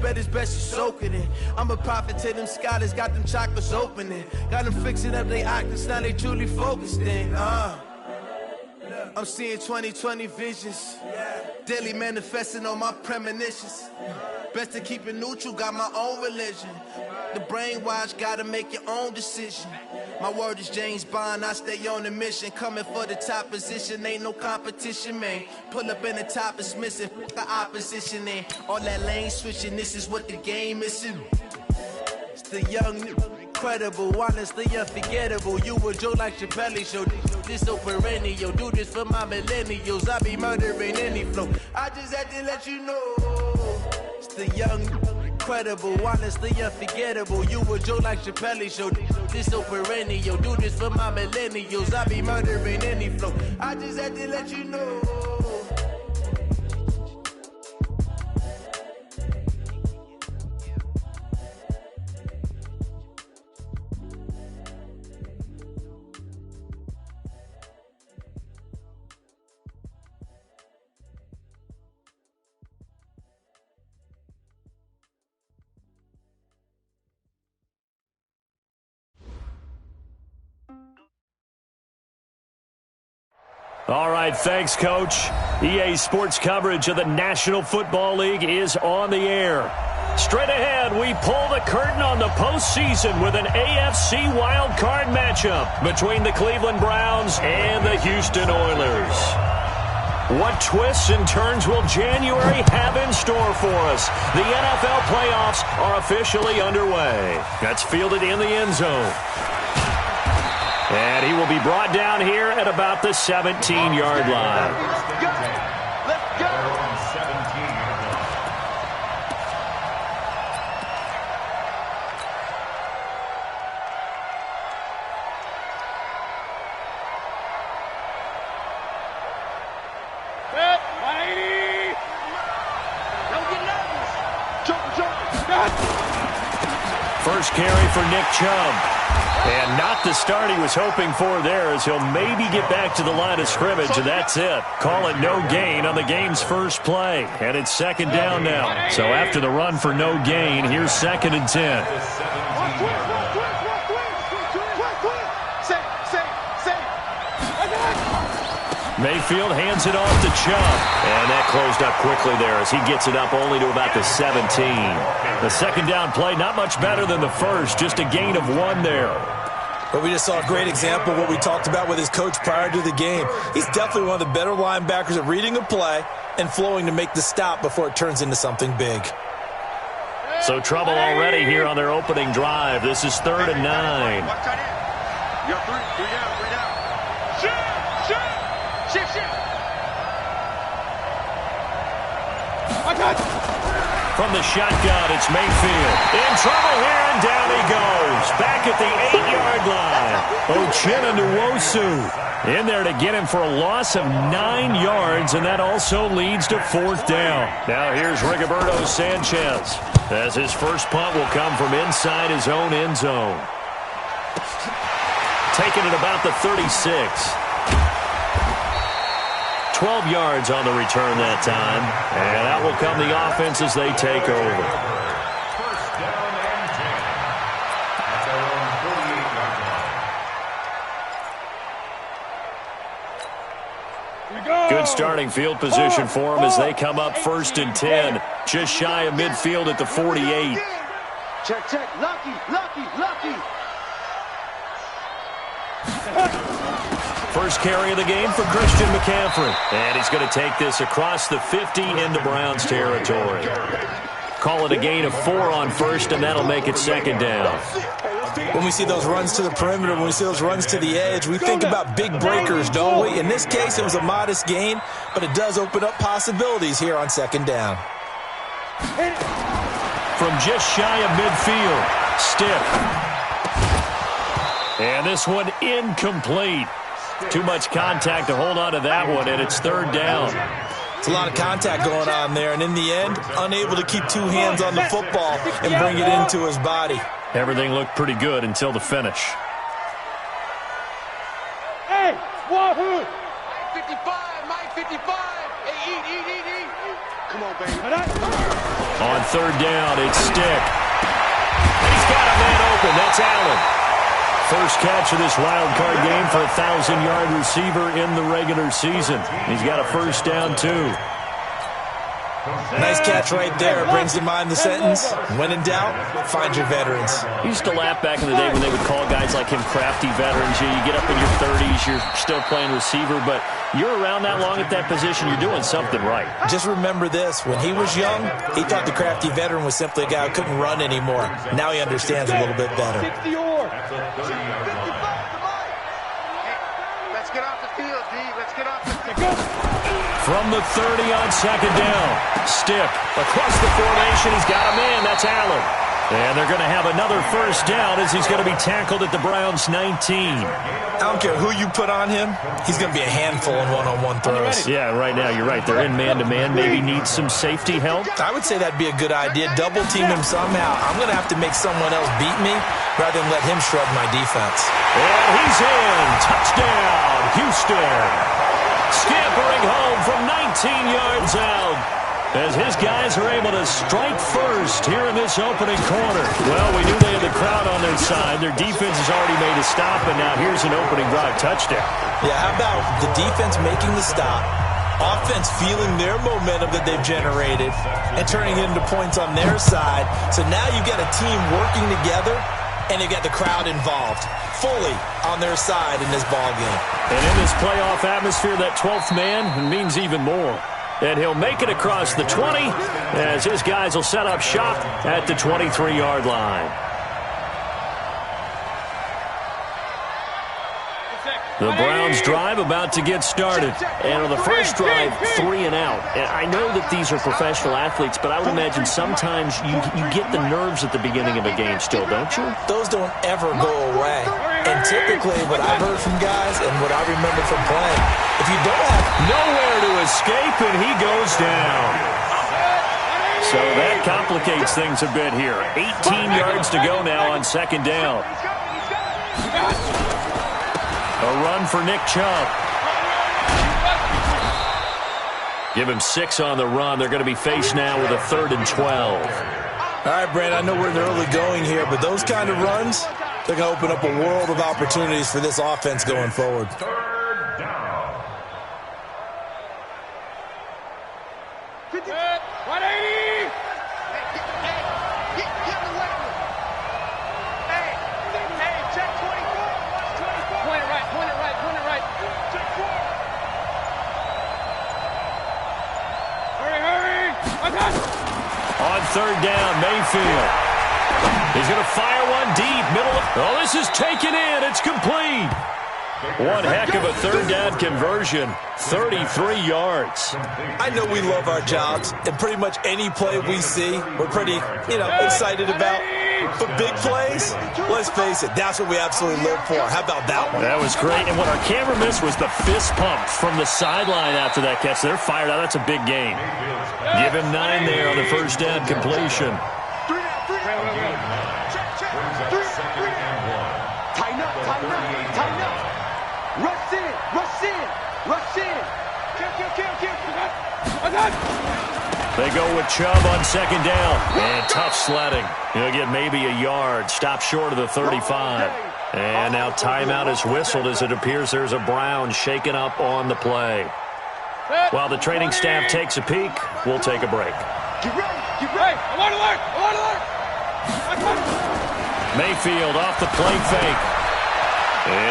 but it's best you soak it in. I'm a prophet to them scholars, got them chakras opening. Got them fixing up they octaves, now they truly focused in. I'm seeing 2020 visions, daily manifesting on my premonitions. Best to keep it neutral, got my own religion. The brainwash, gotta make your own decision. My word is James Bond, I stay on a mission. Coming for the top position, ain't no competition, man. Pull up in the top, it's missing, the opposition in. All that lane switching, this is what the game is. It's the young, incredible, honestly unforgettable. You a Joe like Chappelle show, this so perennial. Do this for my millennials, I be murdering any flow. I just had to let you know. It's the young, incredible, honestly unforgettable. You a Joe like Chappelle show, this so perennial. Do this for my millennials, I be murdering any flow. I just had to let you know. All right, thanks, Coach. EA Sports coverage of the National Football League is on the air. Straight ahead, we pull the curtain on the postseason with an AFC wildcard matchup between the Cleveland Browns and the Houston Oilers. What twists and turns will January have in store for us? The NFL playoffs are officially underway. That's fielded in the end zone. And he will be brought down here at about the 17-yard line. Let's go! Let's go! Set, lady! Don't get nervous! Jump! First carry for Nick Chubb. And not the start he was hoping for there, as he'll maybe get back to the line of scrimmage, and that's it. Call it no gain on the game's first play. And it's second down now. So after the run for no gain, here's 2nd and 10. Mayfield hands it off to Chubb. And that closed up quickly there as he gets it up only to about the 17. The second down play, not much better than the first, just a gain of 1 there. But we just saw a great example of what we talked about with his coach prior to the game. He's definitely one of the better linebackers at reading a play and flowing to make the stop before it turns into something big. So trouble already here on their opening drive. This is 3rd and 9. You got 3 down. Shift. From the shotgun, it's Mayfield. In trouble here, and down he goes. Back at the 8-yard line. Uchenna Nwosu in there to get him for a loss of 9 yards, and that also leads to 4th down. Now here's Rigoberto Sanchez, as his first punt will come from inside his own end zone. Taking it about the 36. 12 yards on the return that time. And that will come the offense as they take over. Good starting field position for them as they come up 1st and 10. Just shy of midfield at the 48. Check. Lucky. First carry of the game for Christian McCaffrey. And he's going to take this across the 50 into Browns territory. Call it a gain of 4 on first, and that'll make it 2nd down. When we see those runs to the perimeter, when we see those runs to the edge, we think about big breakers, don't we? In this case, it was a modest gain, but it does open up possibilities here on 2nd down. From just shy of midfield, Stiff. And this one incomplete. Too much contact to hold on to that one, and it's 3rd down. It's a lot of contact going on there, and in the end, unable to keep 2 hands on the football and bring it into his body. Everything looked pretty good until the finish. Hey, wahoo! Mike 55. Hey, eat. Come on, baby. On third down, it's Stick. He's got a man open. That's Allen. First catch of this wild card game for a 1,000-yard receiver in the regular season. He's got a first down, too. Nice catch right there. Brings to mind the sentence, when in doubt, find your veterans. I used to laugh back in the day when they would call guys like him crafty veterans. You get up in your 30s, you're still playing receiver, but you're around that long at that position, you're doing something right. Just remember this. When he was young, he thought the crafty veteran was simply a guy who couldn't run anymore. Now he understands a little bit better. Let's get off the field, D. Let's get off the field. From the 30 on second down. Stick across the formation. He's got a man. That's Allen. And they're going to have another first down as he's going to be tackled at the Browns' 19. I don't care who you put on him. He's going to be a handful in one-on-one throws. Yeah, right now you're right. They're in man-to-man. Maybe needs some safety help. I would say that'd be a good idea. Double team him somehow. I'm going to have to make someone else beat me rather than let him shrug my defense. And he's in. Touchdown, Houston. Scampering home from 19 yards out as his guys are able to strike first here in this opening quarter. Well, we knew they had the crowd on their side. Their defense has already made a stop, and now here's an opening drive touchdown. Yeah, how about the defense making the stop, offense feeling their momentum that they've generated, and turning it into points on their side. So now you've got a team working together, and you've got the crowd involved fully on their side in this ball game. And in this playoff atmosphere, that 12th man means even more. And he'll make it across the 20 as his guys will set up shop at the 23-yard line. The Browns drive about to get started. And on the first drive, 3 and out. And I know that these are professional athletes, but I would imagine sometimes you get the nerves at the beginning of a game still, don't you? Those don't ever go away. And typically what I've heard from guys and what I remember from playing, if you don't have nowhere to escape, and he goes down. So that complicates things a bit here. 18 yards to go now on second down. A run for Nick Chubb. Give him 6 on the run. They're going to be faced now with a 3rd and 12. All right, Brent, I know we're in the early going here, but those kind of runs, they're going to open up a world of opportunities for this offense going forward. Third down. 180. Hey, check 24. Point it right. Check 4. Hurry. On third down, Mayfield. He's going to fire one deep, middle of... Oh, this is taken in. It's complete. One heck of a third down conversion. 33 yards. I know we love our jobs, and pretty much any play we see, we're pretty, excited about. But big plays, let's face it, that's what we absolutely live for. How about that one? That was great. And what our camera missed was the fist pump from the sideline after that catch. They're fired out. That's a big game. Give him 9 there on the first down completion. Tighten up. Rush in. Kill. They go with Chubb on second down. And tough sledding. He'll get maybe a yard. Stop short of the 35. And now timeout is whistled as it appears there's a Brown shaken up on the play. While the training staff takes a peek, we'll take a break. Get ready. Alert. Mayfield off the play fake.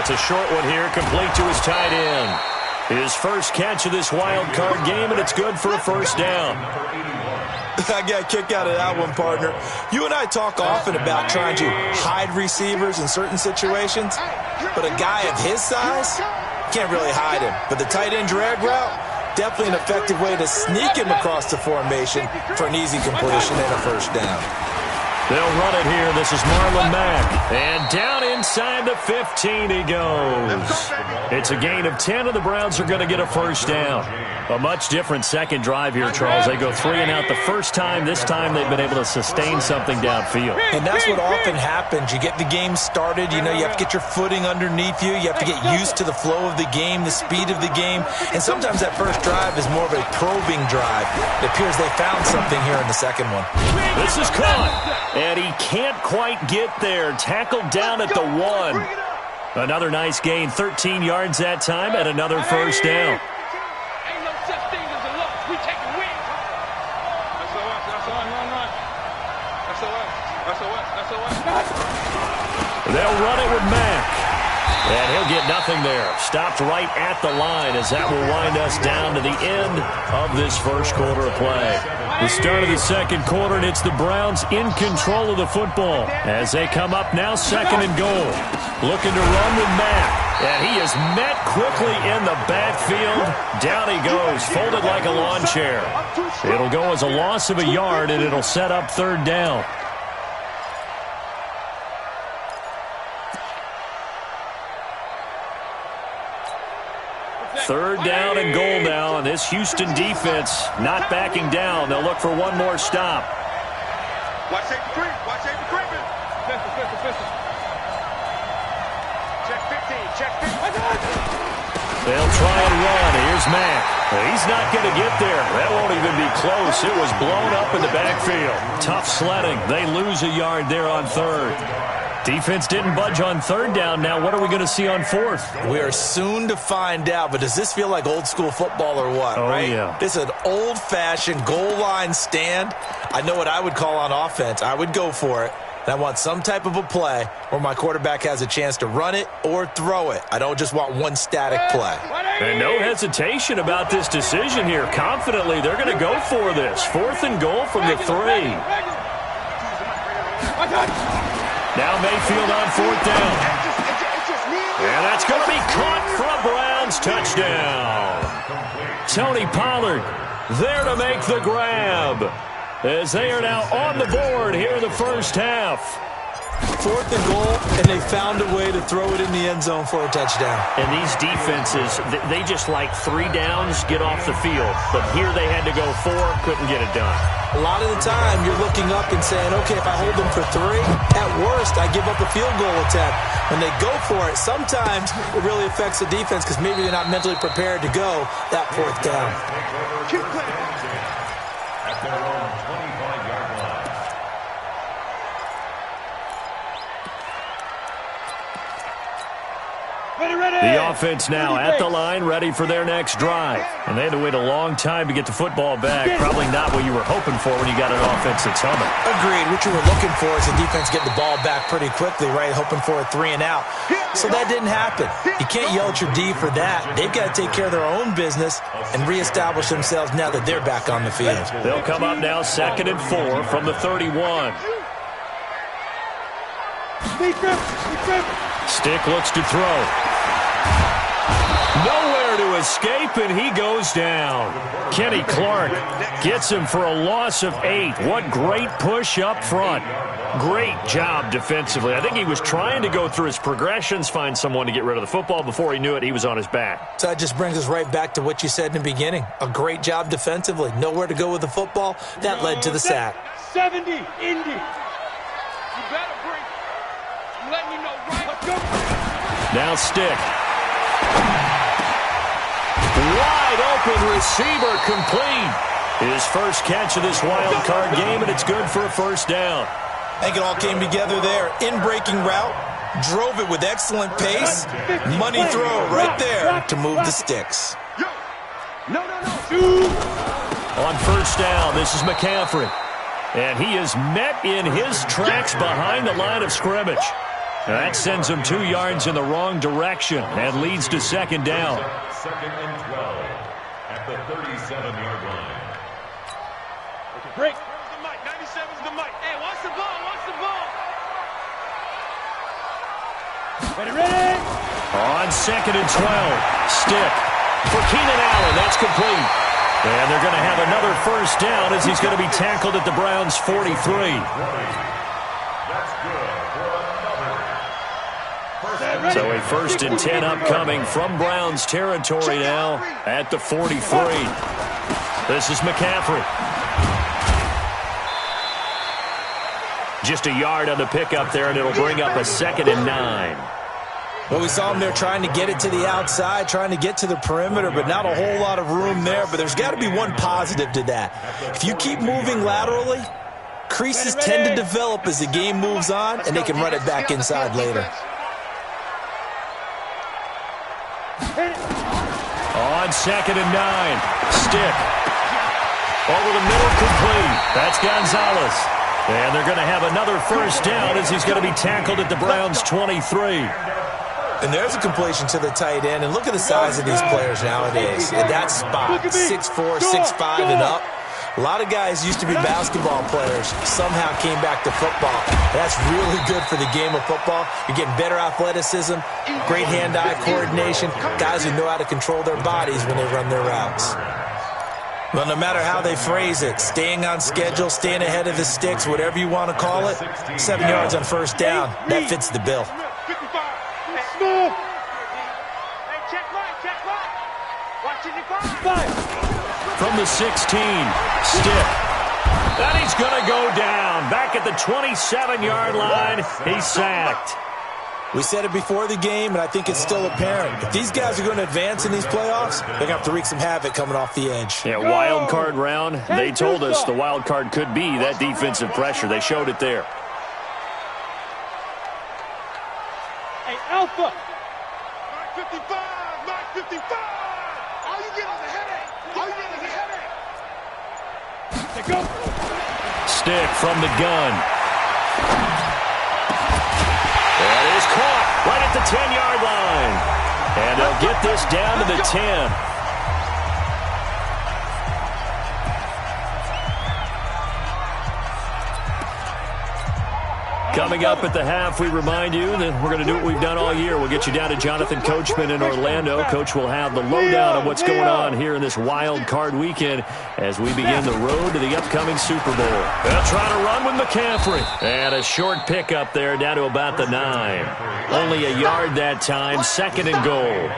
It's a short one here, complete to his tight end. His first catch of this wild card game, and it's good for a first down. I got a kick out of that one, partner. You and I talk often about trying to hide receivers in certain situations, but a guy of his size can't really hide him. But the tight end drag route, definitely an effective way to sneak him across the formation for an easy completion and a first down. They'll run it here. This is Marlon Mack. And down inside the 15 he goes. It's a gain of 10, and the Browns are going to get a first down. A much different second drive here, Charles. They go 3 and out the first time. This time they've been able to sustain something downfield. And that's what often happens. You get the game started. You know, you have to get your footing underneath you. You have to get used to the flow of the game, the speed of the game. And sometimes that first drive is more of a probing drive. It appears they found something here in the second one. This is caught. And he can't quite get there. Tackled down at the 1. Another nice gain. 13 yards that time and another first down. Ain't no such thing as a loss. We take a win. They'll run it with Mack. And he'll get nothing there. Stopped right at the line as that will wind us down to the end of this first quarter of play. The start of the second quarter, and it's the Browns in control of the football as they come up now second and goal. Looking to run with Mack. And he is met quickly in the backfield. Down he goes, folded like a lawn chair. It'll go as a loss of a yard, and it'll set up third down. Third down and goal now, and this Houston defense not backing down. They'll look for one more stop. Watch safety creep. Watch safety creeping. Pistol. Check 15. Check 15. They'll try and run. Here's Mack. He's not going to get there. That won't even be close. It was blown up in the backfield. Tough sledding. They lose a yard there on third. Defense didn't budge on third down. Now what are we going to see on fourth? We are soon to find out, but does this feel like old school football or what? Oh, right? Yeah. This is an old-fashioned goal line stand. I know what I would call on offense. I would go for it. And I want some type of a play where my quarterback has a chance to run it or throw it. I don't just want one static play. And no hesitation about this decision here. Confidently, they're going to go for this. Fourth and goal from the 3. Now Mayfield on fourth down. And that's going to be caught for a Browns touchdown. Tony Pollard there to make the grab, as they are now on the board here in the first half. Fourth and goal, and they found a way to throw it in the end zone for a touchdown. And these defenses, they just like 3 downs, get off the field. But here they had to go 4, couldn't get it done. A lot of the time, you're looking up and saying, okay, if I hold them for 3, at worst, I give up a field goal attempt. When they go for it, sometimes it really affects the defense because maybe they're not mentally prepared to go that fourth down. Keep playing. At their own 25-yard line. The offense now at the line, ready for their next drive. And they had to wait a long time to get the football back. Probably not what you were hoping for when you got an offense that's humming. Agreed. What you were looking for is the defense getting the ball back pretty quickly, right? Hoping for a 3 and out. So that didn't happen. You can't yell at your D for that. They've got to take care of their own business and reestablish themselves now that they're back on the field. They'll come up now second and 4 from the 31. Stick looks to throw. Nowhere to escape, and he goes down. Kenny Clark gets him for a loss of 8. What great push up front. Great job defensively. I think he was trying to go through his progressions, find someone to get rid of the football. Before he knew it, he was on his back. So that just brings us right back to what you said in the beginning. A great job defensively. Nowhere to go with the football. That led to the sack. 70, Indy. You better bring. I'm letting you know right. Let's go. Now Stick. Wide open receiver complete. His first catch of this wild card game, and it's good for a first down. I think it all came together there. In-breaking route. Drove it with excellent pace. Money throw right there to move the sticks. No. On first down, this is McCaffrey. And he is met in his tracks behind the line of scrimmage. That sends him 2 yards in the wrong direction and leads to second down. Second and 12 at the 37-yard line. Break. Where's the mic? 97's the mic. Hey, watch the ball. Watch the ball. Ready. On second and 12, Stick for Keenan Allen. That's complete. And they're going to have another first down as he's going to be tackled at the Browns' 43. That's good for another. So a 1st and 10 upcoming from Browns territory now at the 43. This is McCaffrey. Just a yard on the pickup there, and it'll bring up a 2nd and 9. Well, we saw him there trying to get it to the outside, trying to get to the perimeter, but not a whole lot of room there. But there's got to be one positive to that. If you keep moving laterally, creases tend to develop as the game moves on, and they can run it back inside later. On 2nd and 9, stick. Over the middle, complete. That's Gonzalez. And they're going to have another 1st down as he's going to be tackled at the Browns' 23. And there's a completion to the tight end. And look at the size of these players nowadays. At that spot, 6'4", 6'5", and up. A lot of guys used to be basketball players, somehow came back to football. That's really good for the game of football. You're getting better athleticism, great hand-eye coordination, guys who know how to control their bodies when they run their routes. Well, no matter how they phrase it, staying on schedule, staying ahead of the sticks, whatever you want to call it, 7 yards on 1st down, that fits the bill. From the 16, stick. And he's going to go down. Back at the 27-yard line, he's sacked. We said it before the game, and I think it's still apparent. If these guys are going to advance in these playoffs, they're going to have to wreak some havoc coming off the edge. Yeah, wild card round. They told us the wild card could be that defensive pressure. They showed it there. Hey, Alpha. 55, 55. All you get is a headache. All you get is a headache. Go. Stick from the gun. That is caught right at the 10-yard line. And they'll get this down to the 10. Coming up at the half, we remind you that we're going to do what we've done all year. We'll get you down to Jonathan Coachman in Orlando. Coach will have the lowdown of what's going on here in this wild card weekend as we begin the road to the upcoming Super Bowl. They'll try to run with McCaffrey. And a short pickup there down to about the 9. Only a yard that time, 2nd and goal.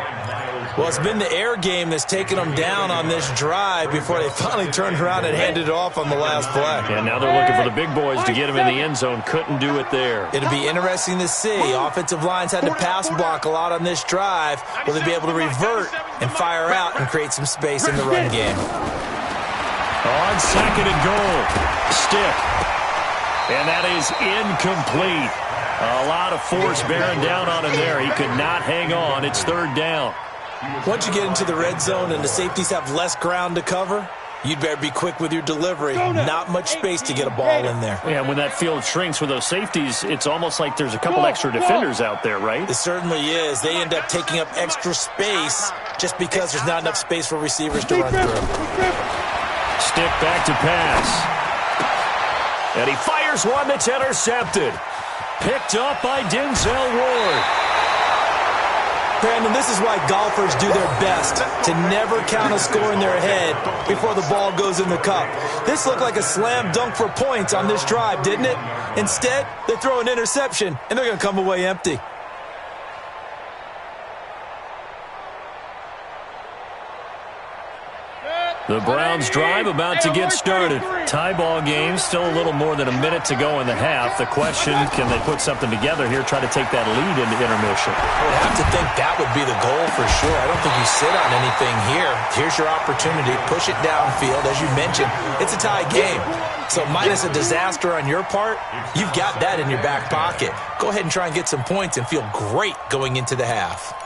Well, it's been the air game that's taken them down on this drive before they finally turned around and handed it off on the last play. And now they're looking for the big boys to get him in the end zone. Couldn't do it there. It'll be interesting to see. Offensive lines had to pass block a lot on this drive. Will they be able to revert and fire out and create some space in the run game? On 2nd and goal, stick. And that is incomplete. A lot of force bearing down on him there. He could not hang on. It's 3rd down. Once you get into the red zone and the safeties have less ground to cover, you'd better be quick with your delivery. Not much space to get a ball in there. Yeah, when that field shrinks with those safeties, it's almost like there's a couple extra defenders out there, right? It certainly is. They end up taking up extra space just because there's not enough space for receivers to run through. Stick back to pass. And he fires one that's intercepted. Picked up by Denzel Ward. Brandon, this is why golfers do their best to never count a score in their head before the ball goes in the cup. This looked like a slam dunk for points on this drive, didn't it? Instead, they throw an interception, and they're going to come away empty. The Browns drive about to get started. Tie ball game, still a little more than a minute to go in the half. The question, can they put something together here, try to take that lead into intermission? I would have to think that would be the goal for sure. I don't think you sit on anything here. Here's your opportunity. Push it downfield. As you mentioned, it's a tie game. So minus a disaster on your part, you've got that in your back pocket. Go ahead and try and get some points and feel great going into the half.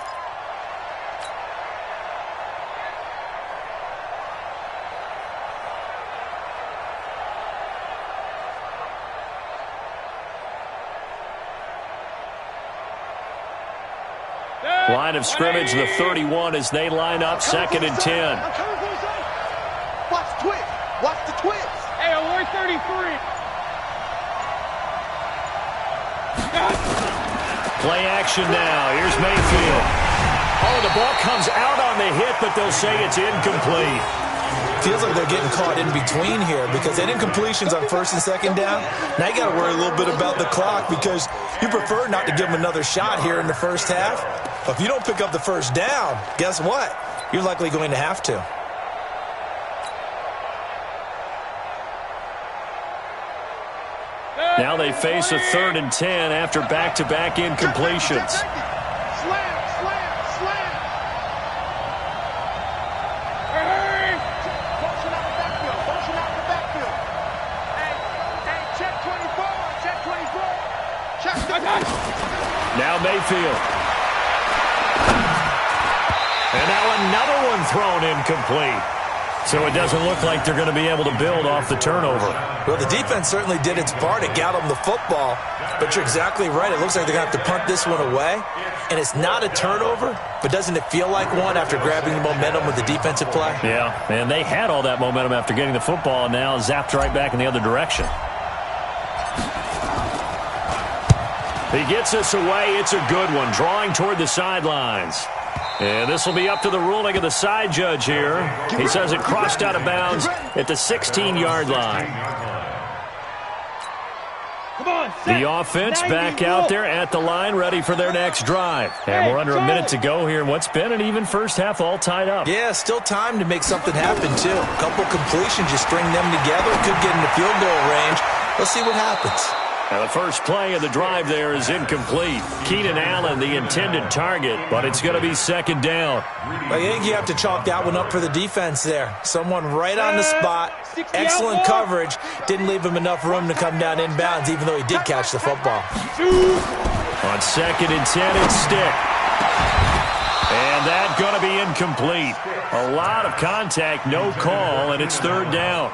Line of scrimmage, the 31 as they line up, 2nd and 10. Watch the twist. Watch the twist. Hey, we're 33. Play action now. Here's Mayfield. Oh, the ball comes out on the hit, but they'll say it's incomplete. feels like they're getting caught in between here because they didn't completions on first and second down. Now you got to worry a little bit about the clock because you prefer not to give them another shot here in the first half. But if you don't pick up the first down, guess what? You're likely going to have to. Now they face a 3rd and 10 after back-to-back incompletions. Slam, slam, slam. Motion out the backfield. Motion out the backfield. Hey, check 24. Check 24. Check the Now Mayfield. And now another one thrown incomplete. So it doesn't look like they're going to be able to build off the turnover. Well, the defense certainly did its part. It got them the football. But you're exactly right. It looks like they're going to have to punt this one away. And it's not a turnover, but doesn't it feel like one after grabbing the momentum with the defensive play? Yeah, and they had all that momentum after getting the football and now zapped right back in the other direction. He gets us away. It's a good one, drawing toward the sidelines. And this will be up to the ruling of the side judge here. He says it crossed out of bounds at the 16-yard line. The offense back out there at the line, ready for their next drive. And we're under a minute to go here in what's been an even first half, all tied up. Yeah, still time to make something happen, too. A couple completions, you string them together, could get into field goal range. Let's see what happens. Now the first play of the drive there is incomplete. Keenan Allen, the intended target, but it's going to be second down. I think you have to chalk that one up for the defense there. Someone right on the spot. Excellent coverage. Didn't leave him enough room to come down inbounds, even though he did catch the football. On 2nd and 10, it's Stick. And that's going to be incomplete. A lot of contact, no call, and it's 3rd down.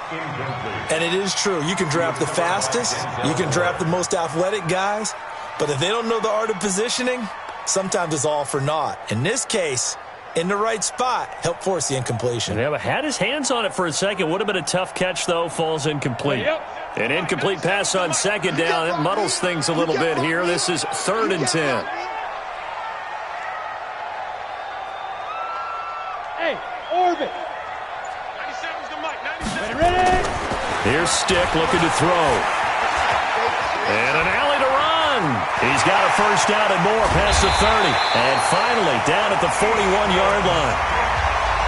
And it is true. You can draft the fastest. You can draft the most athletic guys. But if they don't know the art of positioning, sometimes it's all for naught. In this case, in the right spot, help force the incompletion. Yeah, but had his hands on it for a second. Would have been a tough catch, though. Falls incomplete. An incomplete pass on 2nd down. It muddles things a little bit here. This is 3rd and 10. Hey, Orbit. 97's the mic. 97. Ready? Here's Stick looking to throw. And an alley to run. He's got a first down and more past the 30. And finally down at the 41-yard line.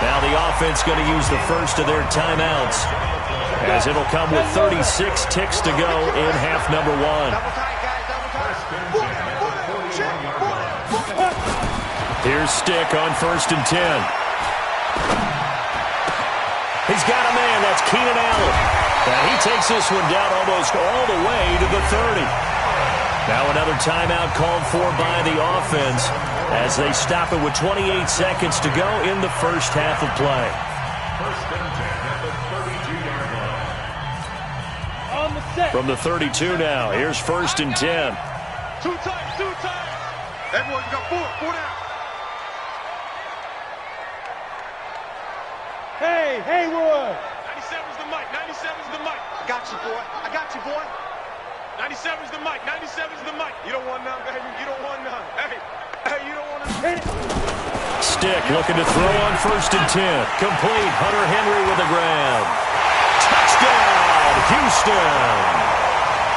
Now the offense going to use the first of their timeouts, as it'll come with 36 ticks to go in half number 1. Here's Stick on 1st and 10. He's got a man. That's Keenan Allen. And he takes this one down almost all the way to the 30. Now another timeout called for by the offense as they stop it with 28 seconds to go in the first half of play. From the 32 now, here's 1st and 10. Two times. Everyone, you got four down. Hey, Haywood. 97's the mic. I got you, boy. 97's the mic. You don't want none, baby. You don't want none. Hey, you don't want none. Stick looking to throw on 1st and 10. Complete. Hunter Henry with a grab. Touchdown, Houston.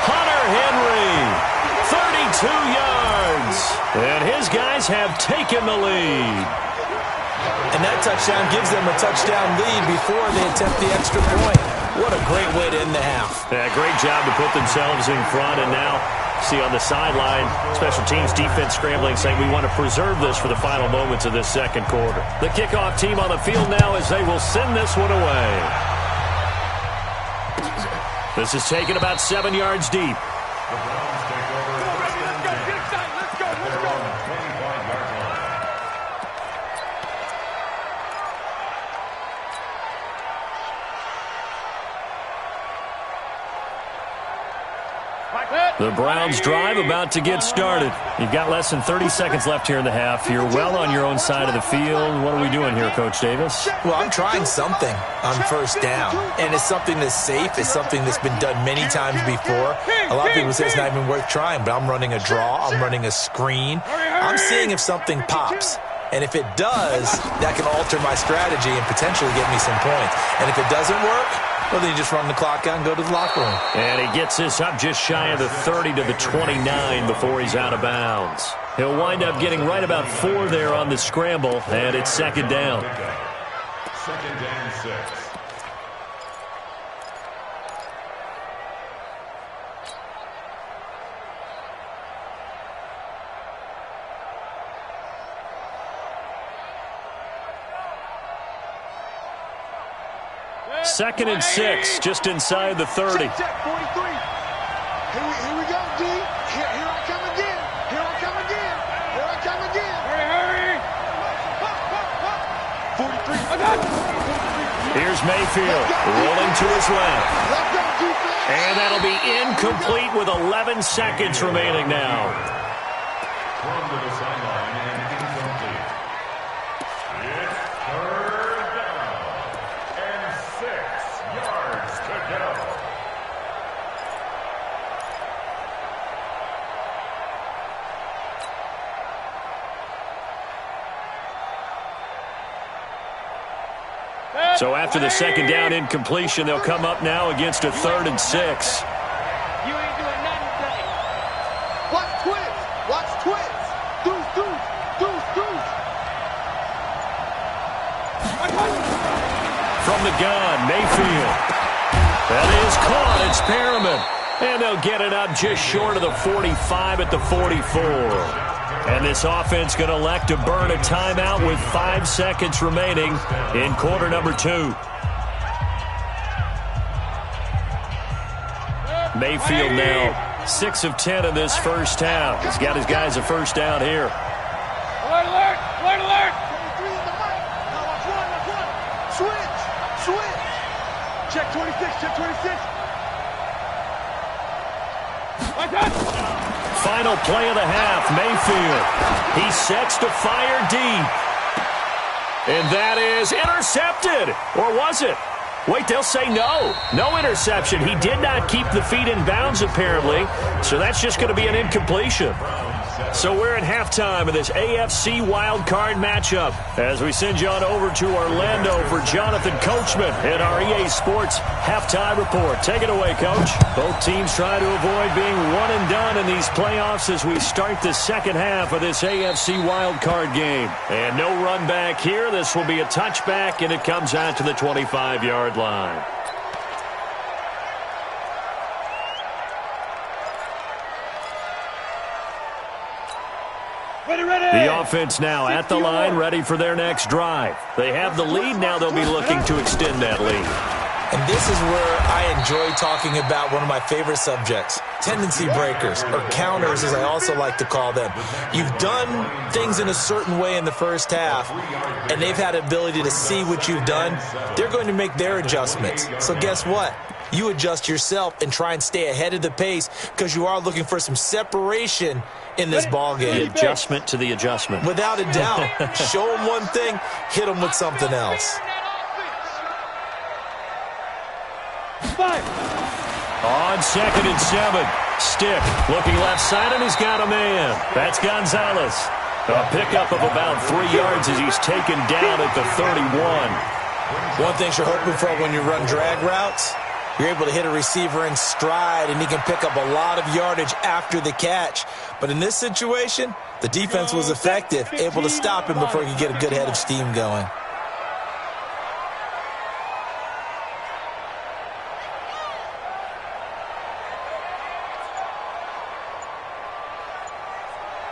Hunter Henry, 32 yards. And his guys have taken the lead. And that touchdown gives them a touchdown lead before they attempt the extra point. What a great way to end the half. Yeah, great job to put themselves in front. And now, see on the sideline, special teams defense scrambling, saying we want to preserve this for the final moments of this second quarter. The kickoff team on the field now as they will send this one away. This is taken about 7 yards deep. The Browns drive about to get started. You've got less than 30 seconds left here in the half. You're well on your own side of the field. What are we doing here, Coach Davis? Well, I'm trying something on 1st down. And it's something that's safe. It's something that's been done many times before. A lot of people say it's not even worth trying, but I'm running a draw. I'm running a screen. I'm seeing if something pops. And if it does, that can alter my strategy and potentially get me some points. And if it doesn't work, well, then you just run the clock out and go to the locker room. And he gets this up just shy of the 30 to the 29 before he's out of bounds. He'll wind up getting right about 4 there on the scramble, and it's second down. Second and 6. Second and 6, just inside the 30. Check, 43. Here we go, D. Here I come again. Here I come again. Here I come again. Hurry. 43. I got it. Here's Mayfield rolling to his left. Let's go, defense. And that'll be incomplete with 11 seconds remaining now. Thrown to the sideline and incomplete. It's third down and 6 yards to go. So after the second down incompletion, they'll come up now against a 3rd and 6. You ain't doing nothing today. Watch twins. Watch twins. Deuce. From the gun, Mayfield. That is caught. It's Perriman. And they'll get it up just short of the 45 at the 44. And this offense going to elect to burn a timeout with 5 seconds remaining in quarter number 2. Mayfield now 6 of 10 in this first half. He's got his guys a first down here. Alert. 23 in the mic. Now watch one. Switch. Check 26. Like that. Final play of the half, Mayfield. He sets to fire deep. And that is intercepted. Or was it? Wait, they'll say no. No interception. He did not keep the feet in bounds, apparently. So that's just going to be an incompletion. So we're at halftime of this AFC wildcard matchup as we send you on over to Orlando for Jonathan Coachman in our EA Sports halftime report. Take it away, Coach. Both teams try to avoid being one and done in these playoffs as we start the second half of this AFC wildcard game. And no run back here. This will be a touchback, and it comes out to the 25-yard line. The offense now at the line, ready for their next drive. They have the lead. Now they'll be looking to extend that lead. And this is where I enjoy talking about one of my favorite subjects, tendency breakers, or counters as I also like to call them. You've done things in a certain way in the first half, and they've had the ability to see what you've done. They're going to make their adjustments. So guess what? You adjust yourself and try and stay ahead of the pace because you are looking for some separation in this ball game. The adjustment to the adjustment. Without a doubt. Show them one thing, hit them with something else. On 2nd and 7, Stick looking left side, and he's got a man. That's Gonzalez. A pickup of about 3 yards as he's taken down at the 31. One thing you're hoping for when you run drag routes, you're able to hit a receiver in stride, and he can pick up a lot of yardage after the catch. But in this situation, the defense was effective, able to stop him before he could get a good head of steam going.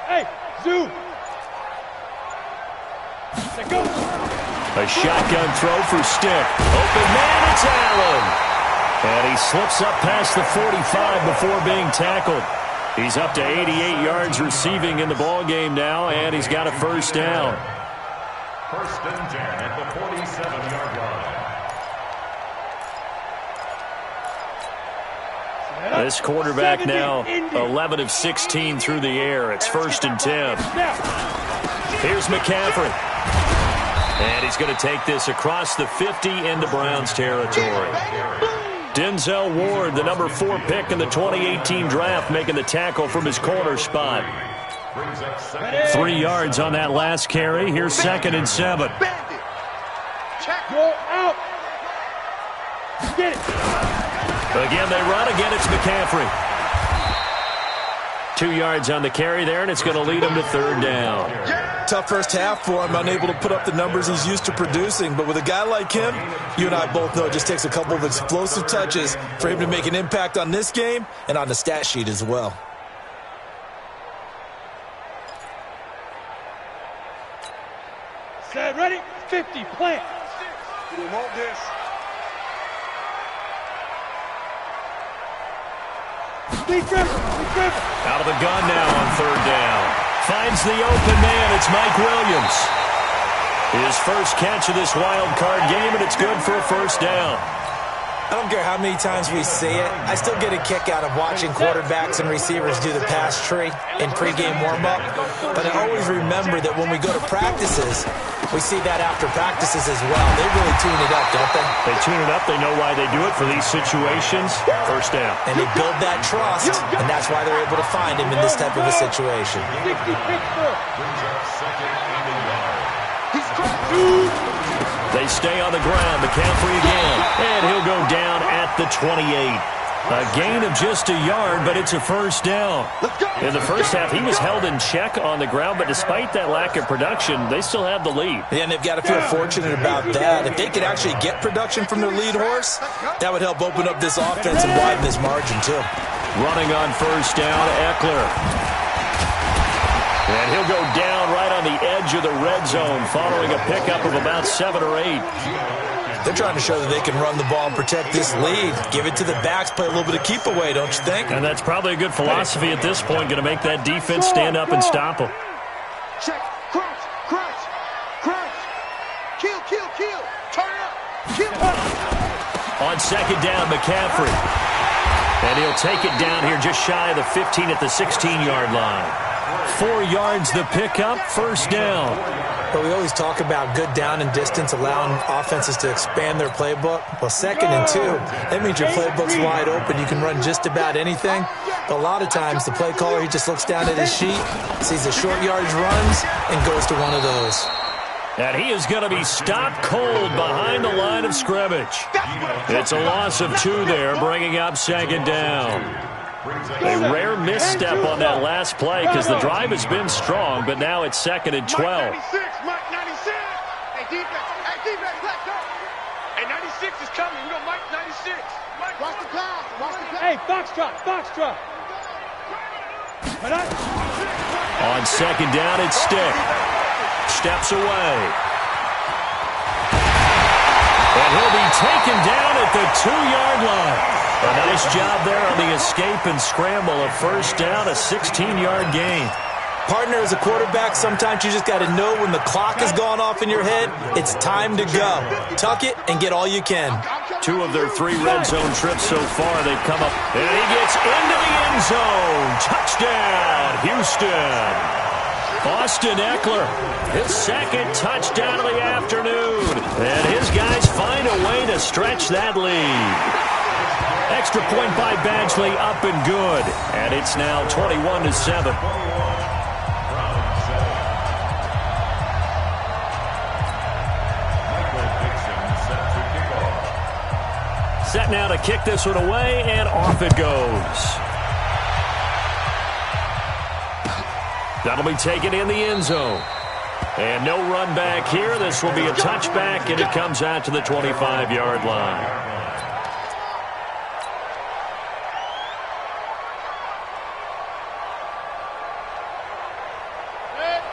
Hey, Zoo! A shotgun throw for Stick. Open man, it's Allen. And he slips up past the 45 before being tackled. He's up to 88 yards receiving in the ballgame now, and he's got a first down. First and 10 at the 47-yard line. This quarterback now 11 of 16 through the air. It's 1st and 10. Here's McCaffrey. And he's going to take this across the 50 into Browns territory. Denzel Ward, the number 4 pick in the 2018 draft, making the tackle from his corner spot. Brings up second. 3 yards on that last carry. Here's 2nd and 7. Bandit. Check. Go out. Get it. Again, they run. Again, it's McCaffrey. 2 yards on the carry there, and it's going to lead him to 3rd down. Tough first half for him, unable to put up the numbers he's used to producing. But with a guy like him, you and I both know it just takes a couple of explosive touches for him to make an impact on this game and on the stat sheet as well. Set, ready, 50, plant. We want this. Out of the gun now on 3rd down. Finds the open man. It's Mike Williams. His first catch of this wild card game, and it's good for a 1st down. I don't care how many times we see it. I still get a kick out of watching quarterbacks and receivers do the pass tree in pregame warm-up. But I always remember that when we go to practices, we see that after practices as well. They really tune it up, don't they? They tune it up. They know why they do it for these situations. 1st down. And they build that trust, and that's why they're able to find him in this type of a situation. Brings up second and a yard. They stay on the ground. McCaffrey again. And he'll go down at the 28. A gain of just a yard, but it's a 1st down. In the first half, he was held in check on the ground, but despite that lack of production, they still have the lead. Yeah, and they've got to feel fortunate about that. If they could actually get production from their lead horse, that would help open up this offense and widen this margin, too. Running on 1st down, Eckler. And he'll go down right on the edge of the red zone following a pickup of about 7 or 8. They're trying to show that they can run the ball and protect this lead. Give it to the backs, play a little bit of keep away, don't you think? And that's probably a good philosophy at this point, going to make that defense stand up and stop them. Check, crouch, crouch, crouch. Kill, kill, kill. Turn up, kill. On 2nd down, McCaffrey. And he'll take it down here just shy of the 15 at the 16-yard line. 4 yards the pickup, 1st down. But we always talk about good down and distance, allowing offenses to expand their playbook. Well, 2nd and 2, that means your playbook's wide open. You can run just about anything. But a lot of times, the play caller, he just looks down at his sheet, sees the short yardage runs, and goes to one of those. And he is going to be stopped cold behind the line of scrimmage. It's a loss of 2 there, bringing up 2nd down. A rare misstep on that last play because the drive has been strong, but now it's 2nd and 12. Mike 96, Mike 96. Hey, defense, let's go. Hey, 96 is coming. We got Mike 96. Mike, watch the pass, watch the pass. Hey, foxtrot, foxtrot. On 2nd down, it's Stick. Steps away. And he'll be taken down at the 2-yard line. A nice job there on the escape and scramble. A 1st down, a 16-yard gain. Partner, as a quarterback, sometimes you just got to know when the clock has gone off in your head, it's time to go. Tuck it and get all you can. 2 of their 3 red zone trips so far, they've come up. And he gets into the end zone. Touchdown, Houston. Austin Eckler, his 2nd touchdown of the afternoon. And his guys find a way to stretch that lead. Extra point by Badgley, up and good. And it's now 21-7. Set now to kick this one away, and off it goes. That'll be taken in the end zone. And no run back here. This will be a touchback, and it comes out to the 25-yard line.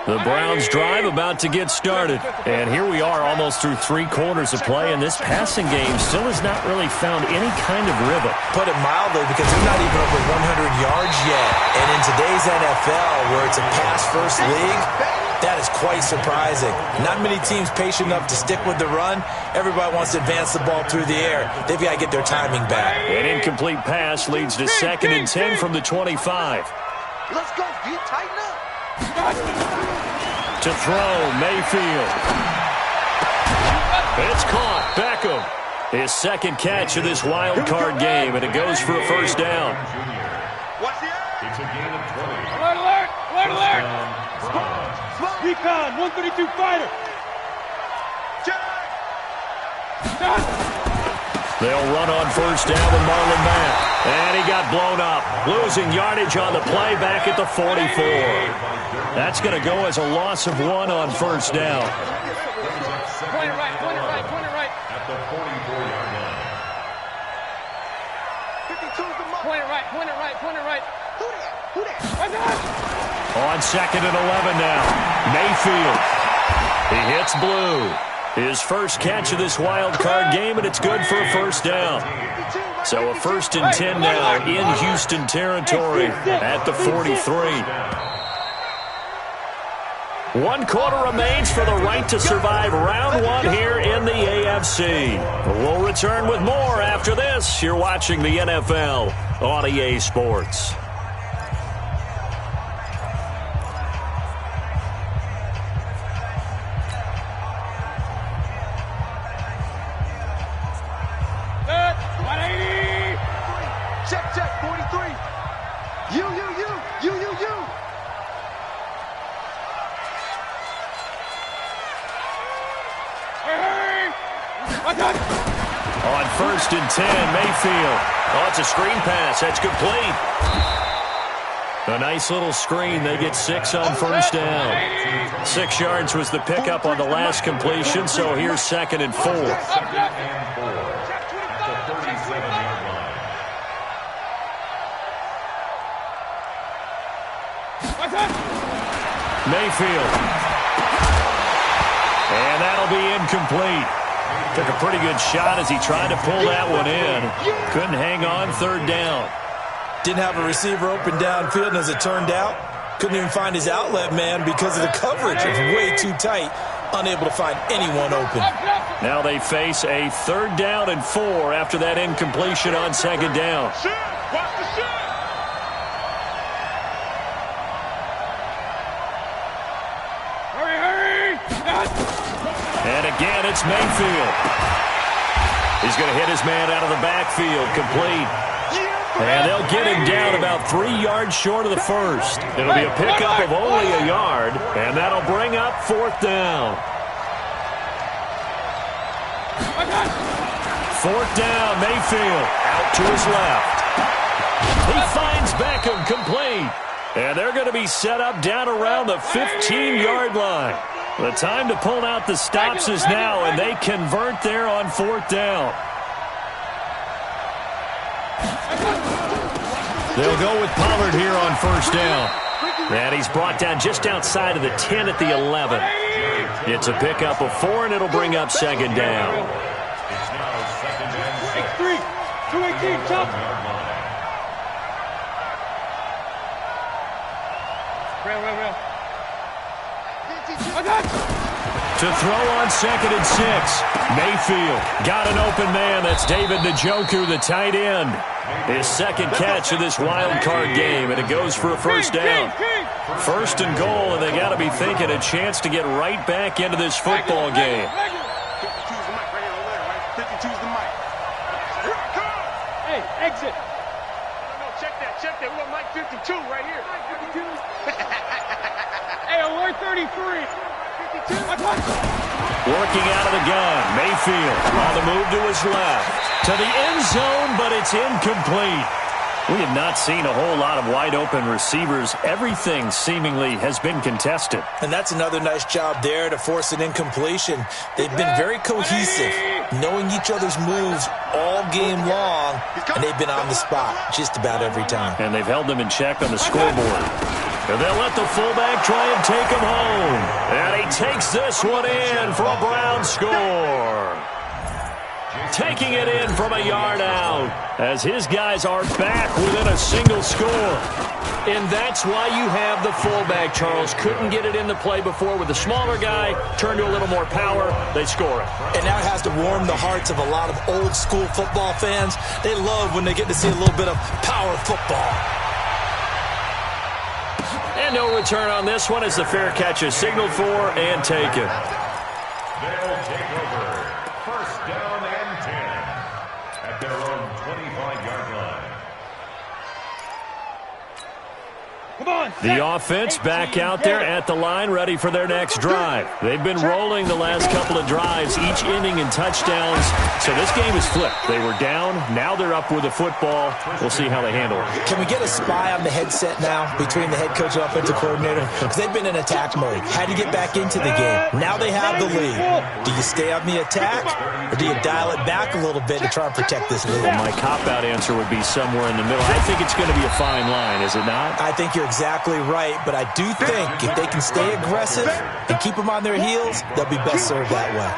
The Browns drive about to get started. And here we are almost through 3 quarters of play, and this passing game still has not really found any kind of rhythm. Put it mildly, because they're not even over 100 yards yet. And in today's NFL, where it's a pass-first league, that is quite surprising. Not many teams patient enough to stick with the run. Everybody wants to advance the ball through the air. They've got to get their timing back. An incomplete pass leads to 2nd and 10 from the 25. Let's go, D. Tighten up. To throw, Mayfield. It's caught. Beckham. His 2nd catch of this wild card game, and it goes for a 1st down. What's the It's a gain of 20. alert, alert, alert, alert. Recon, 132 fighter. They'll run on first down with Marlon Mack. And he got blown up. Losing yardage on the play back at the 44. That's going to go as a loss of 1 on first down. Point it right, point it right, point it right. At the 44-yard line. 52's the mark. Point it right, point it right, point it right. Who that? On 2nd and 11 now. Mayfield. He hits Blue. His first catch of this wild card game, and it's good for a first down. So a 1st and 10 now in Houston territory at the 43. 1 quarter remains for the right to survive round 1 here in the AFC. We'll return with more after this. You're watching the NFL on EA Sports. Check, 43. You. Hey. On 1st and 10, Mayfield. Oh, it's a screen pass. That's complete. A nice little screen. They get 6 on first down. 6 yards was the pickup on the last completion, so here's 2nd and 4. Mayfield. And that'll be incomplete. Took a pretty good shot as he tried to pull that one in. Couldn't hang on 3rd down. Didn't have a receiver open downfield, and as it turned out, couldn't even find his outlet man because of the coverage. It was way too tight, unable to find anyone open. Now they face a 3rd down and 4 after that incompletion on 2nd down. Watch the shot. And again, it's Mayfield. He's going to hit his man out of the backfield, complete. And they'll get him down about 3 yards short of the first. It'll be a pickup of only a yard, and that'll bring up 4th down. 4th down, Mayfield out to his left. He finds Beckham, complete. And they're going to be set up down around the 15-yard line. The time to pull out the stops is now, and they convert there on 4th down. They'll go with Pollard here on first down. And he's brought down just outside of the 10 at the 11. It's a pickup of 4, and it'll bring up 2nd down. It's now 2nd and 6. 218, chop. Real. To throw on 2nd and 6. Mayfield got an open man. That's David Njoku, the tight end. His 2nd catch of this wild card game, and it goes for a first down. 1st and goal, and they got to be thinking a chance to get right back into this football game. 52's the mic right here, over there, right? 52's the mic. Here I come. Hey, exit. No, check that. We got mic 52 right here. 52. Hey, alert 33. 52. Working out of the gun, Mayfield on the move to his left. To the end zone, but it's incomplete. We have not seen a whole lot of wide-open receivers. Everything seemingly has been contested. And that's another nice job there to force an incompletion. They've been very cohesive, knowing each other's moves all game long, and they've been on the spot just about every time. And they've held them in check on the scoreboard. And they'll let the fullback try and take him home. And he takes this one in for a Brown score. Taking it in from a yard out as his guys are back within a single score. And that's why you have the fullback, Charles. Couldn't get it into play before with the smaller guy. Turned to a little more power. They score it. And that has to warm the hearts of a lot of old-school football fans. They love when they get to see a little bit of power football. And no return on this one as the fair catch is signaled for and taken. They'll take over. First down and 10 at their own 25-yard line. The offense back out there at the line, ready for their next drive. They've been rolling the last couple of drives, each inning in touchdowns. So this game is flipped. They were down. Now they're up with the football. We'll see how they handle it. Can we get a spy on the headset now between the head coach and offensive coordinator? Because they've been in attack mode. Had to get back into the game. Now they have the lead. Do you stay on the attack, or do you dial it back a little bit to try and protect this lead? Well, my cop-out answer would be somewhere in the middle. I think it's going to be a fine line, is it not? I think you're exactly right, but I do think if they can stay aggressive and keep them on their heels, they'll be best served that way.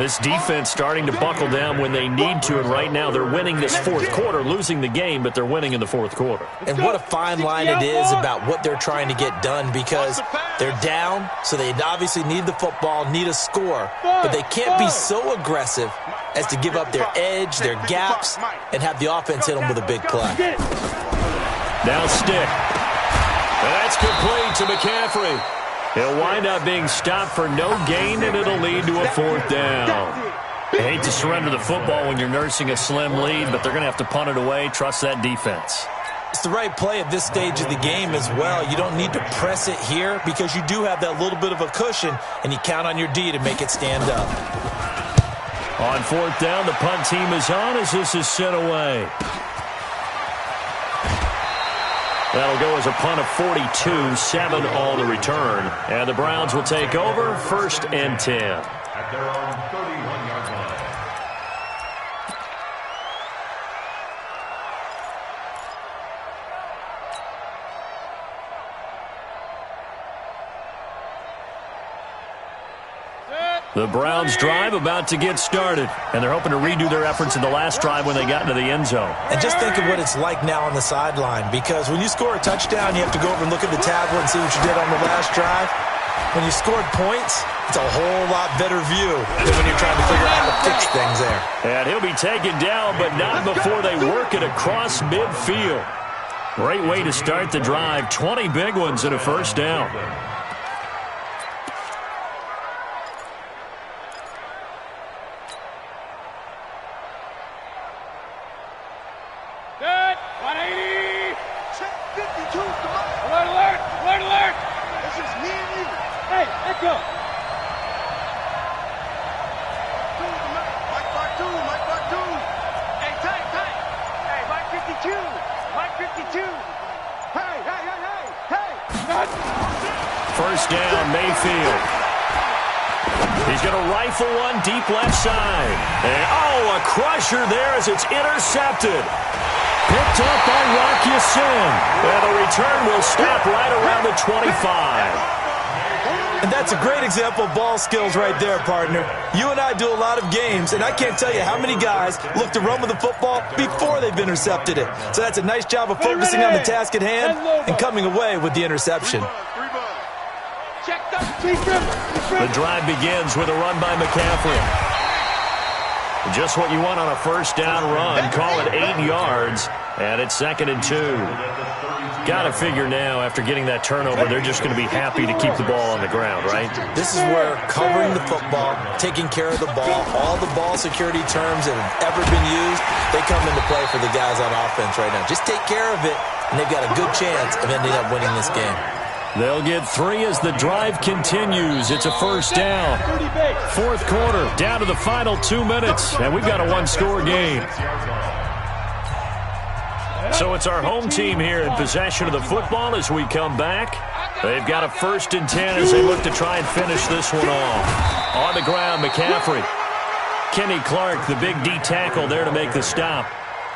This defense starting to buckle down when they need to, and right now they're winning this fourth quarter, losing the game, but they're winning in the fourth quarter. And what a fine line it is about what they're trying to get done, because they're down, so they obviously need the football, need a score, but they can't be so aggressive as to give up their edge, their gaps, and have the offense hit them with a big play. Now stick. And that's complete to McCaffrey. He'll wind up being stopped for no gain, and it'll lead to a fourth down. I hate to surrender the football when you're nursing a slim lead, but they're going to have to punt it away. Trust that defense. It's the right play at this stage of the game as well. You don't need to press it here because you do have that little bit of a cushion, and you count on your D to make it stand up. On fourth down, the punt team is on as this is sent away. That'll go as a punt of 42, 7 on the return. And the Browns will take over, 1st and 10. At their own 31-yard line. The Browns drive about to get started, and they're hoping to redo their efforts in the last drive when they got into the end zone. And just think of what it's like now on the sideline, because when you score a touchdown, you have to go over and look at the tablet and see what you did on the last drive. When you scored points, it's a whole lot better view than when you're trying to figure out how to fix things there. And he'll be taken down, but not before they work it across midfield. Great way to start the drive. 20 big ones and a first down. First down, Mayfield. He's going to rifle one deep left side. And, a crusher there as it's intercepted. Picked up by Rocky Sin. And the return will stop right around the 25. And that's a great example of ball skills right there, partner. You and I do a lot of games, and I can't tell you how many guys look to run with the football before they've intercepted it. So that's a nice job of focusing on the task at hand and coming away with the interception. The drive begins with a run by McCaffrey. Just what you want on a first down run. Call it 8 yards, and it's 2nd and 2. Got to figure now, after getting that turnover, they're just going to be happy to keep the ball on the ground, right? This is where covering the football, taking care of the ball, all the ball security terms that have ever been used, they come into play for the guys on offense right now. Just take care of it, and they've got a good chance of ending up winning this game. They'll get 3 as the drive continues. It's a first down. Fourth quarter, down to the final 2 minutes, and we've got a one-score game. So it's our home team here in possession of the football as we come back. They've got a 1st and 10 as they look to try and finish this one off. On the ground, McCaffrey. Kenny Clark, the big D tackle there to make the stop.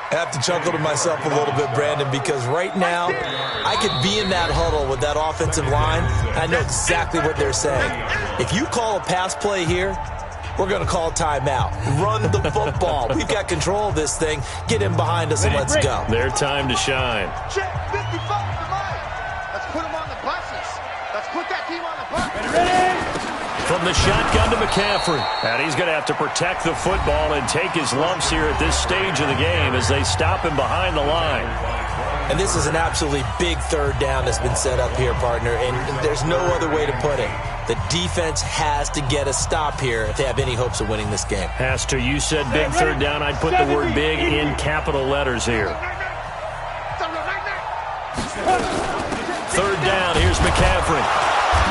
I have to chuckle to myself a little bit, Brandon, because right now I could be in that huddle with that offensive line. I know exactly what they're saying. If you call a pass play here, we're going to call timeout. Run the football. We've got control of this thing. Get in behind us and let's go. Their time to shine. Check 55 to Mike. Let's put him on the buses. Let's put that team on the buses. Ready? From the shotgun to McCaffrey. And he's going to have to protect the football and take his lumps here at this stage of the game as they stop him behind the line. And this is an absolutely big third down that's been set up here, partner, and there's no other way to put it. The defense has to get a stop here if they have any hopes of winning this game. Has to. You said big third down. I'd put the word big in capital letters here. third down. Here's McCaffrey.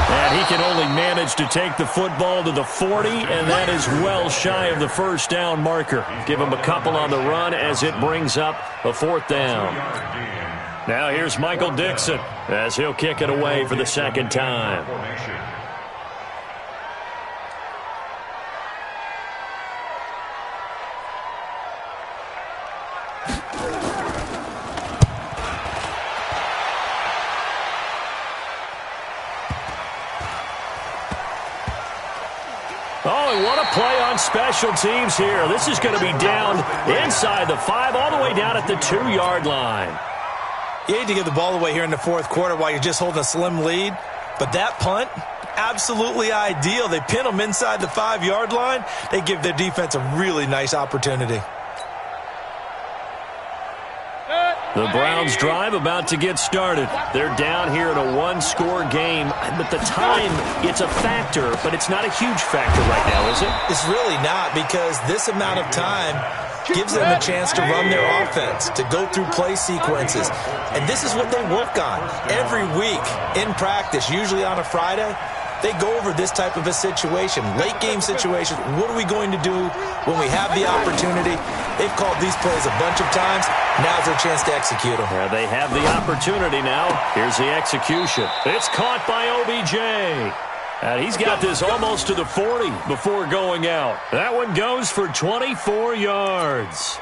And he can only manage to take the football to the 40, and that is well shy of the first down marker. Give him a couple on the run as it brings up a fourth down. Now here's Michael Dixon as he'll kick it away for the second time. Oh, and what a play on special teams here. This is going to be down inside the 5, all the way down at the 2-yard line. You hate to give the ball away here in the fourth quarter while you're just holding a slim lead, but that punt, absolutely ideal. They pin them inside the 5-yard line. They give their defense a really nice opportunity. The Browns drive about to get started. They're down here in a one-score game. But the time, it's a factor, but it's not a huge factor right now, is it? It's really not, because this amount of time gives them a chance to run their offense, to go through play sequences. And this is what they work on every week in practice, usually on a Friday. They go over this type of a situation, late game situation. What are we going to do when we have the opportunity? They've called these plays a bunch of times. Now's their chance to execute them. Yeah, they have the opportunity now. Here's the execution. It's caught by OBJ. And he's got this almost to the 40 before going out. That one goes for 24 yards.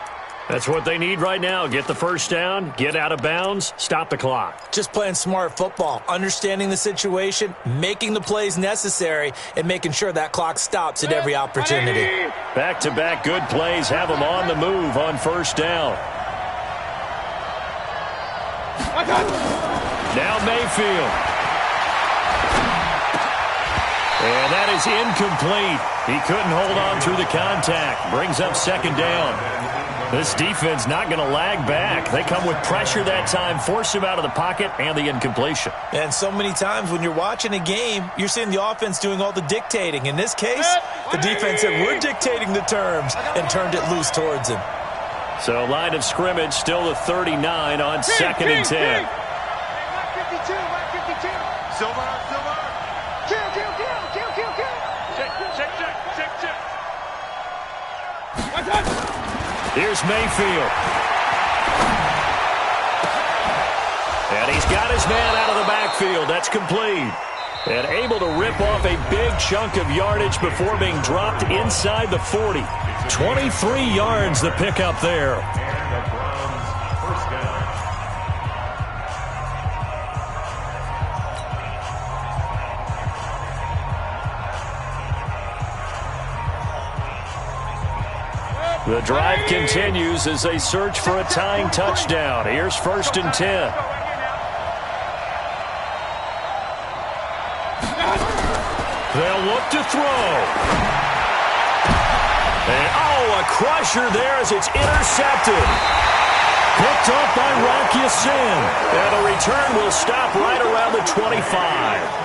That's what they need right now. Get the first down, get out of bounds, stop the clock. Just playing smart football, understanding the situation, making the plays necessary, and making sure that clock stops at every opportunity. Back-to-back good plays have them on the move on first down. Now Mayfield. And that is incomplete. He couldn't hold on through the contact. Brings up second down. This defense not going to lag back. They come with pressure that time, force him out of the pocket, and the incompletion. And so many times when you're watching a game, you're seeing the offense doing all the dictating. In this case, the defense said, we're dictating the terms, and turned it loose towards him. So line of scrimmage still the 39 on second and 10. Here's Mayfield. And he's got his man out of the backfield. That's complete. And able to rip off a big chunk of yardage before being dropped inside the 40. 23 yards the pickup there. The drive continues as they search for a tying touchdown. Here's first and 10. They'll look to throw. And, oh, a crusher there as it's intercepted. Picked up by Rock Ya-Sin. And the return will stop right around the 25.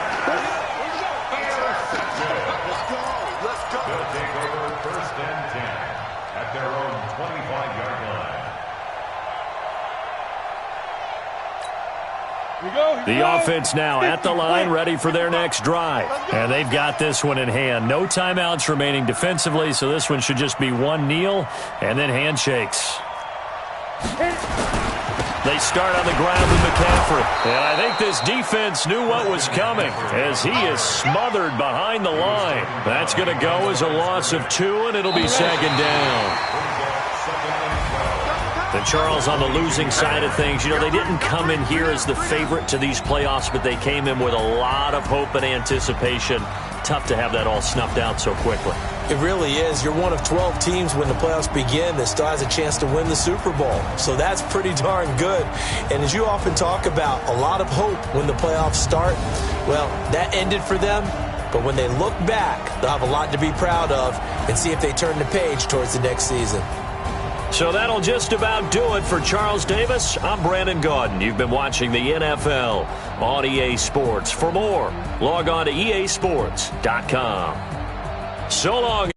The offense now at the line, ready for their next drive. And they've got this one in hand. No timeouts remaining defensively, so this one should just be one kneel and then handshakes. They start on the ground with McCaffrey. And I think this defense knew what was coming as he is smothered behind the line. That's going to go as a loss of 2, and it'll be second down. And Charles, on the losing side of things, you know, they didn't come in here as the favorite to these playoffs, but they came in with a lot of hope and anticipation. Tough to have that all snuffed out so quickly. It really is. You're one of 12 teams when the playoffs begin that still has a chance to win the Super Bowl. So that's pretty darn good. And as you often talk about, a lot of hope when the playoffs start. Well, that ended for them. But when they look back, they'll have a lot to be proud of and see if they turn the page towards the next season. So that'll just about do it for Charles Davis. I'm Brandon Gaudin. You've been watching the NFL on EA Sports. For more, log on to easports.com. So long.